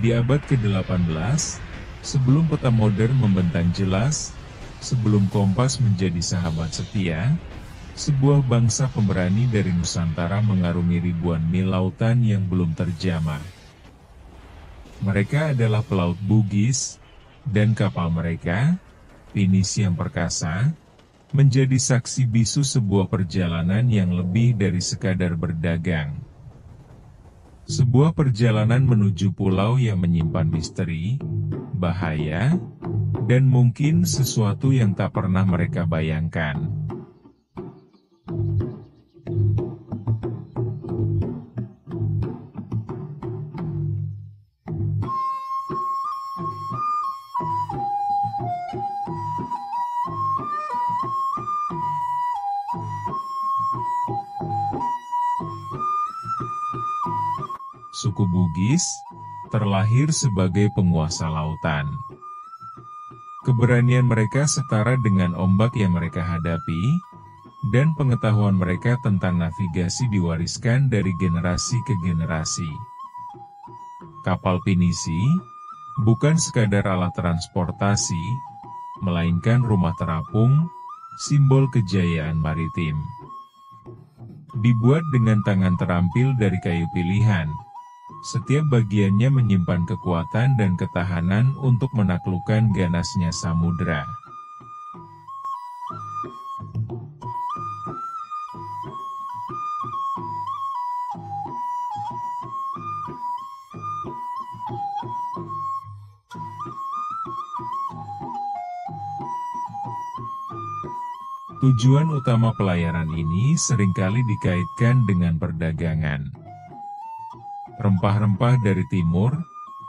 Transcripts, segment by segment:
Di abad ke-18, sebelum peta modern membentang jelas, sebelum kompas menjadi sahabat setia, sebuah bangsa pemberani dari Nusantara mengarungi ribuan mil lautan yang belum terjamah. Mereka adalah pelaut Bugis, dan kapal mereka, pinisi yang perkasa, menjadi saksi bisu sebuah perjalanan yang lebih dari sekadar berdagang. Sebuah perjalanan menuju pulau yang menyimpan misteri, bahaya, dan mungkin sesuatu yang tak pernah mereka bayangkan. Suku Bugis terlahir sebagai penguasa lautan. Keberanian mereka setara dengan ombak yang mereka hadapi, dan pengetahuan mereka tentang navigasi diwariskan dari generasi ke generasi. Kapal pinisi bukan sekadar alat transportasi, melainkan rumah terapung, simbol kejayaan maritim. Dibuat dengan tangan terampil dari kayu pilihan, setiap bagiannya menyimpan kekuatan dan ketahanan untuk menaklukkan ganasnya samudera. Tujuan utama pelayaran ini seringkali dikaitkan dengan perdagangan. Rempah-rempah dari timur,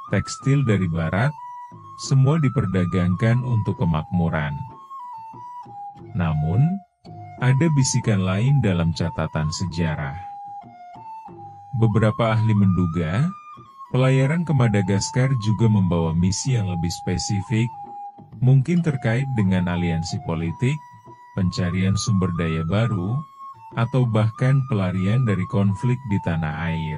tekstil dari barat, semua diperdagangkan untuk kemakmuran. Namun, ada bisikan lain dalam catatan sejarah. Beberapa ahli menduga, pelayaran ke Madagaskar juga membawa misi yang lebih spesifik, mungkin terkait dengan aliansi politik, pencarian sumber daya baru, atau bahkan pelarian dari konflik di tanah air.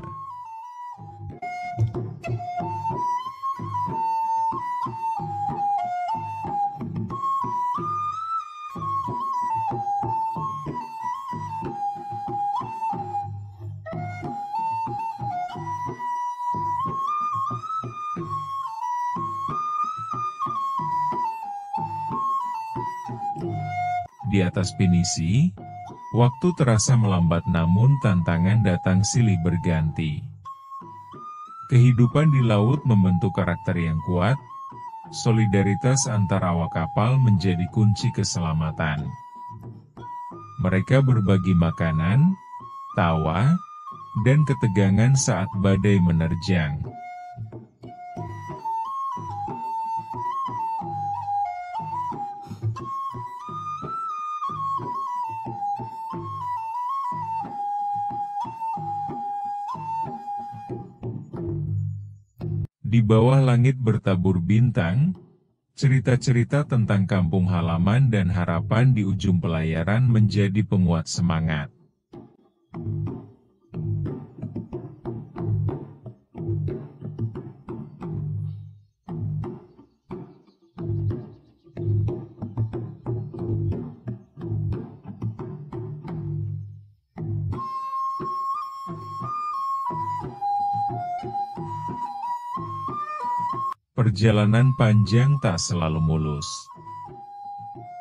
Di atas pinisi, waktu terasa melambat namun tantangan datang silih berganti. Kehidupan di laut membentuk karakter yang kuat, solidaritas antar awak kapal menjadi kunci keselamatan. Mereka berbagi makanan, tawa, dan ketegangan saat badai menerjang. Di bawah langit bertabur bintang, cerita-cerita tentang kampung halaman dan harapan di ujung pelayaran menjadi penguat semangat. Perjalanan panjang tak selalu mulus.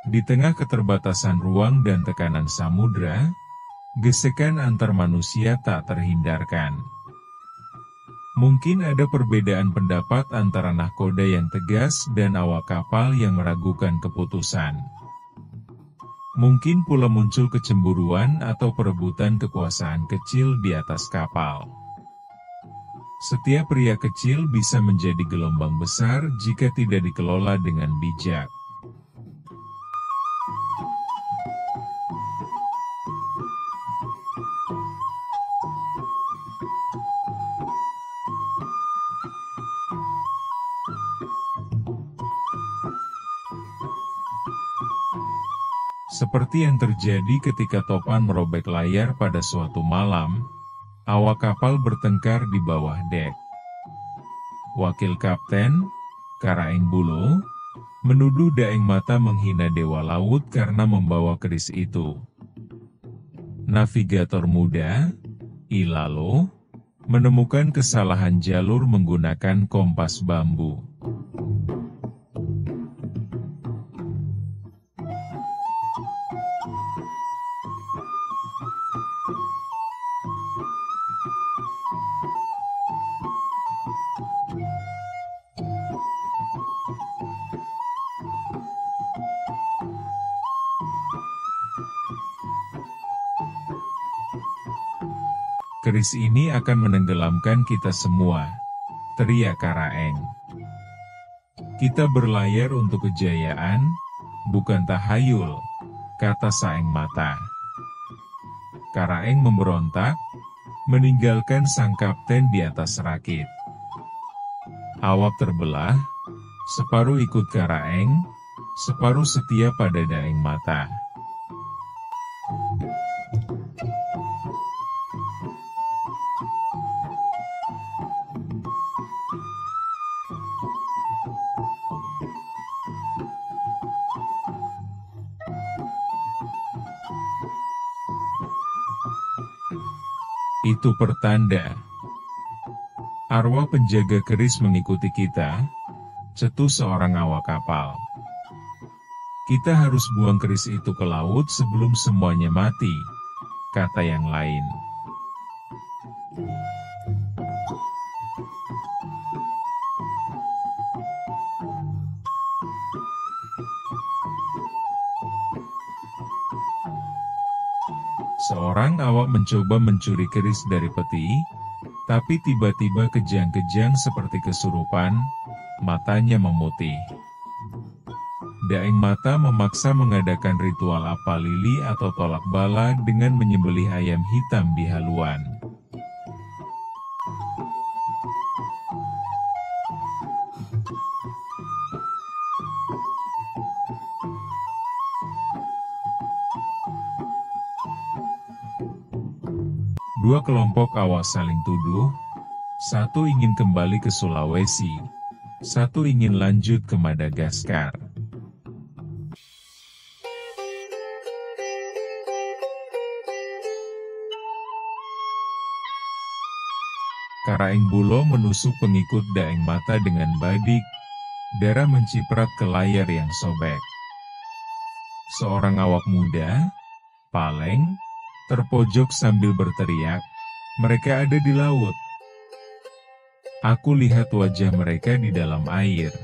Di tengah keterbatasan ruang dan tekanan samudra, gesekan antar manusia tak terhindarkan. Mungkin ada perbedaan pendapat antara nahkoda yang tegas dan awak kapal yang meragukan keputusan. Mungkin pula muncul kecemburuan atau perebutan kekuasaan kecil di atas kapal. Setiap pria kecil bisa menjadi gelombang besar jika tidak dikelola dengan bijak. Seperti yang terjadi ketika topan merobek layar pada suatu malam, awak kapal bertengkar di bawah dek. Wakil Kapten, Karaeng Bulo, menuduh Daeng Mata menghina Dewa Laut karena membawa keris itu. Navigator muda, Ilalo, menemukan kesalahan jalur menggunakan kompas bambu. Keris ini akan menenggelamkan kita semua, teriak Karaeng. Kita berlayar untuk kejayaan, bukan tahayul, kata Saeng Mata. Karaeng memberontak, meninggalkan sang kapten di atas rakit. Awak terbelah, separuh ikut Karaeng, separuh setia pada Daeng Mata. Itu pertanda arwah penjaga keris mengikuti kita, cetus seorang awak kapal. Kita harus buang keris itu ke laut sebelum semuanya mati, kata yang lain. Seorang awak mencoba mencuri keris dari peti, tapi tiba-tiba kejang-kejang seperti kesurupan, matanya memutih. Daeng Mata memaksa mengadakan ritual apalili atau tolak bala dengan menyembelih ayam hitam di haluan. Dua kelompok awak saling tuduh, satu ingin kembali ke Sulawesi, satu ingin lanjut ke Madagaskar. Karaeng Bulo menusuk pengikut Daeng Mata dengan badik, darah menciprat ke layar yang sobek. Seorang awak muda, Paleng, terpojok sambil berteriak, "Mereka ada di laut." Aku lihat wajah mereka di dalam air.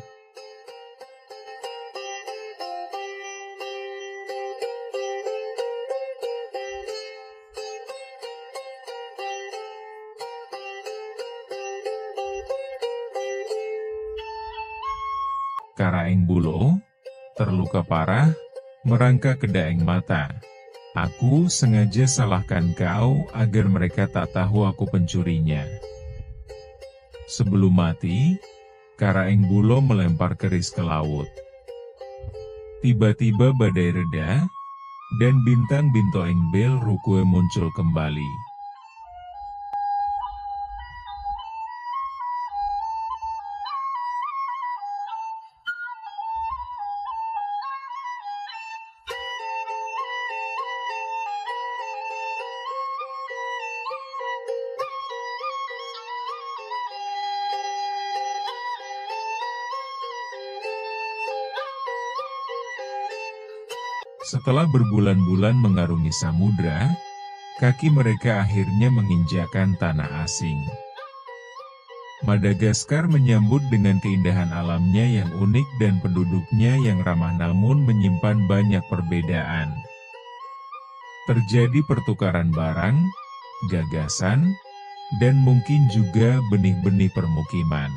Karaeng Bulo, terluka parah, merangkak ke Daeng Mata. Aku sengaja salahkan kau agar mereka tak tahu aku pencurinya. Sebelum mati, Karaeng Bulo melempar keris ke laut. Tiba-tiba badai reda, dan bintang Bintoeng Bel Rukue muncul kembali. Setelah berbulan-bulan mengarungi samudra, kaki mereka akhirnya menginjakan tanah asing. Madagaskar menyambut dengan keindahan alamnya yang unik dan penduduknya yang ramah namun menyimpan banyak perbedaan. Terjadi pertukaran barang, gagasan, dan mungkin juga benih-benih permukiman.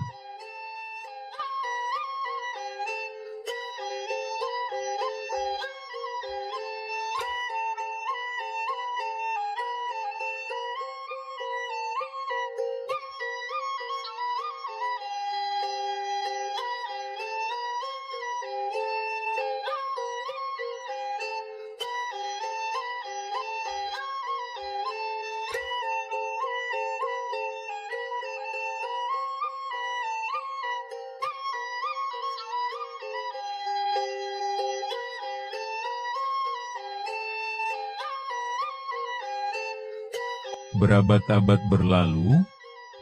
Berabad-abad berlalu,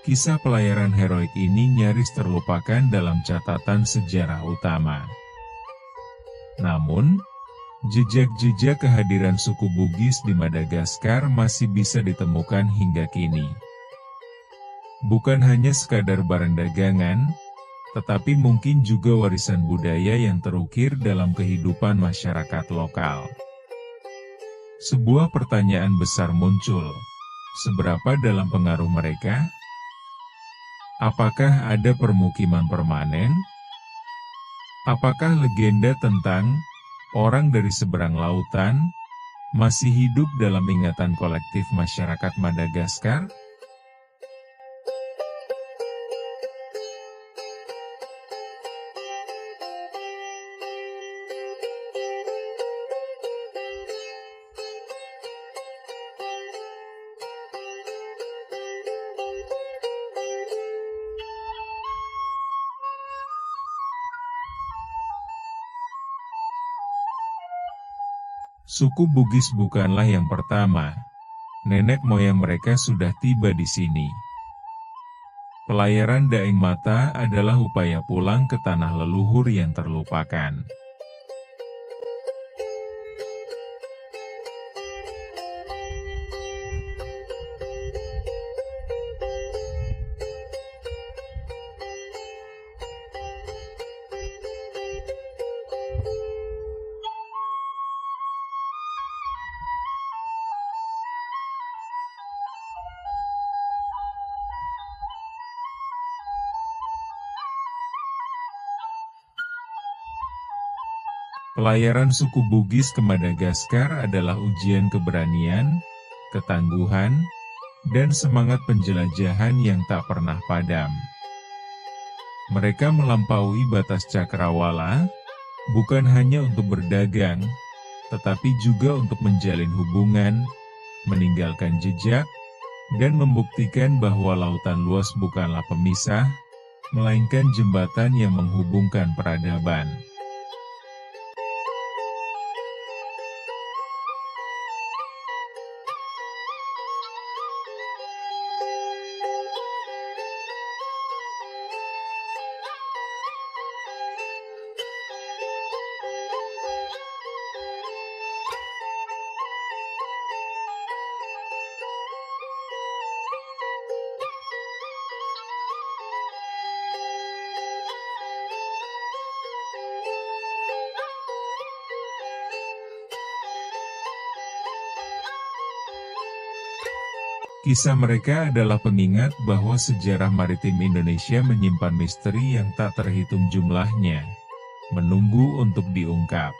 kisah pelayaran heroik ini nyaris terlupakan dalam catatan sejarah utama. Namun, jejak-jejak kehadiran suku Bugis di Madagaskar masih bisa ditemukan hingga kini. Bukan hanya sekadar barang dagangan, tetapi mungkin juga warisan budaya yang terukir dalam kehidupan masyarakat lokal. Sebuah pertanyaan besar muncul, seberapa dalam pengaruh mereka? Apakah ada permukiman permanen? Apakah legenda tentang orang dari seberang lautan masih hidup dalam ingatan kolektif masyarakat Madagaskar? Suku Bugis bukanlah yang pertama. Nenek moyang mereka sudah tiba di sini. Pelayaran Daeng Mata adalah upaya pulang ke tanah leluhur yang terlupakan. Pelayaran suku Bugis ke Madagaskar adalah ujian keberanian, ketangguhan, dan semangat penjelajahan yang tak pernah padam. Mereka melampaui batas cakrawala, bukan hanya untuk berdagang, tetapi juga untuk menjalin hubungan, meninggalkan jejak, dan membuktikan bahwa lautan luas bukanlah pemisah, melainkan jembatan yang menghubungkan peradaban. Kisah mereka adalah pengingat bahwa sejarah maritim Indonesia menyimpan misteri yang tak terhitung jumlahnya, menunggu untuk diungkap.